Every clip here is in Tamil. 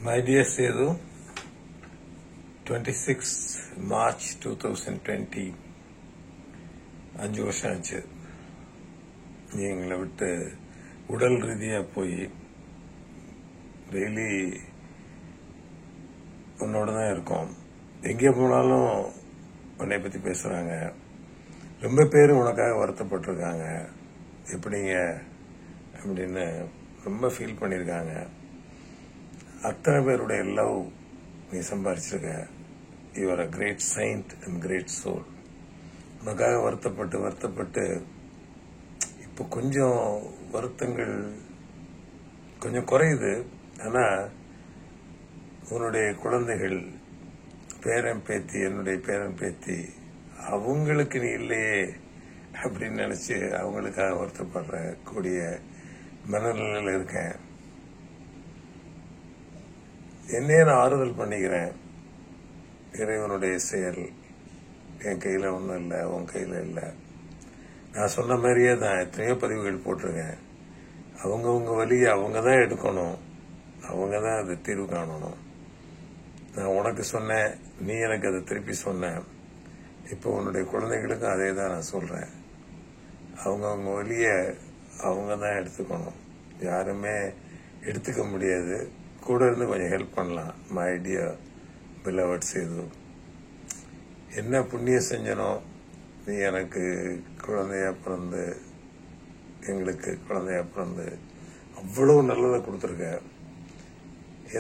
My dear Sedu, 26 March 2020, 5 வருஷம் ஆச்சு. நீ எங்களை விட்டு உடல் ரீதியா போய் டெய்லி உன்னோட தான் இருக்கோம். எங்கே போனாலும் உன்னை பத்தி பேசுறாங்க. ரொம்ப பேர் உனக்காக வருத்தப்பட்டிருக்காங்க. எப்படிங்க அப்படின்னு ரொம்ப ஃபீல் பண்ணியிருக்காங்க. அத்தனை பேருடைய லவ் நீ சம்பாரிச்சிருக்க. You are a great saint and great soul. உனக்காக வருத்தப்பட்டு இப்போ கொஞ்சம் வருத்தங்கள் கொஞ்சம் குறையுது. ஆனா உன்னுடைய குழந்தைகள், பேரன் பேத்தி, என்னுடைய பேரன் பேத்தி, அவங்களுக்கு நீ இல்லையே அப்படின்னு நினைச்சு அவங்களுக்காக வருத்தப்படுற கூடிய மனநிலையில் இருக்கேன். என்னையே நான் ஆறுதல் பண்ணிக்கிறேன். இறைவனுடைய செயல். என் கையில ஒன்றும் இல்லை, உன் கையில இல்லை. நான் சொன்ன மாதிரியே தான் எத்தனையோ பதிவுகள் போட்டிருக்கேன். அவங்கவுங்க வழியை அவங்க தான் எடுக்கணும், அவங்க தான் அதை தீர்வு காணணும். நான் உனக்கு சொன்னேன், நீ எனக்கு அதை திருப்பி சொன்ன. இப்போ உன்னுடைய குழந்தைகளுக்கும் அதே தான் நான் சொல்றேன். அவங்கவுங்க வழியை அவங்க தான் எடுத்துக்கணும். யாருமே எடுத்துக்க முடியாது. கூட இருந்து கொஞ்சம் ஹெல்ப் பண்ணலாம். மை டியர் பிலவட் சேது, என்ன புண்ணியம் செஞ்சனோ நீ எனக்கு குழந்தையா பிறந்து, எங்களுக்கு குழந்தையா பிறந்து அவ்வளவு நல்லதை கொடுத்துருக்க.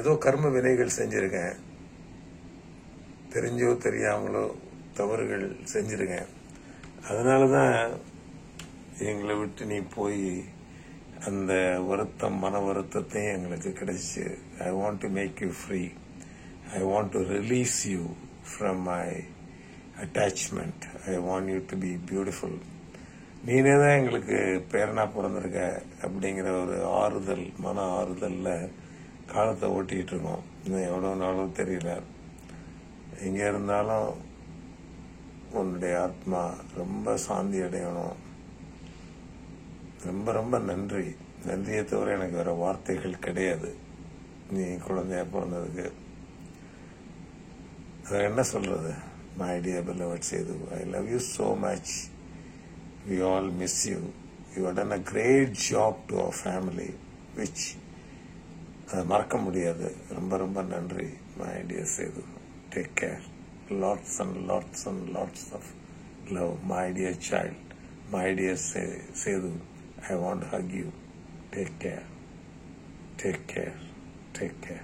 ஏதோ கர்ம வினைகள் செஞ்சிருக்கேன், தெரிஞ்சோ தெரியாமலோ தவறுகள் செஞ்சிருக்கேன். அதனாலதான் எங்களை விட்டு நீ போய் அந்த வருத்தம், மன வருத்தத்தையும் எங்களுக்கு கிடைச்சு. I want to make you free. I want to release you from my attachment. I want you to be beautiful. நீனே தான் எங்களுக்கு பேரனா பிறந்திருக்க அப்படிங்கிற ஒரு ஆறுதல், மன ஆறுதல்ல காலத்தை ஓட்டிட்டு இருக்கோம். இன்னும் எவ்வளவு நாளும் தெரியல. எங்க இருந்தாலும் உன்னுடைய ஆத்மா ரொம்ப சாந்தி அடையணும். ரொம்ப ரொம்ப நன்றி. நன்றியை தவிர எனக்கு வேற வார்த்தைகள் கிடையாது. நீ குழந்தையா பிறந்ததுக்கு அதை என்ன சொல்றது? My dear beloved Sethu, I love you so much. We all miss you. You have done a great job to our family, which அதை மறக்க முடியாது. ரொம்ப ரொம்ப நன்றி my dear Sethu. Take care. Lots and lots and lots of love, my dear child. My dear Sedu, I want to hug you. Take care. Take care. Take care.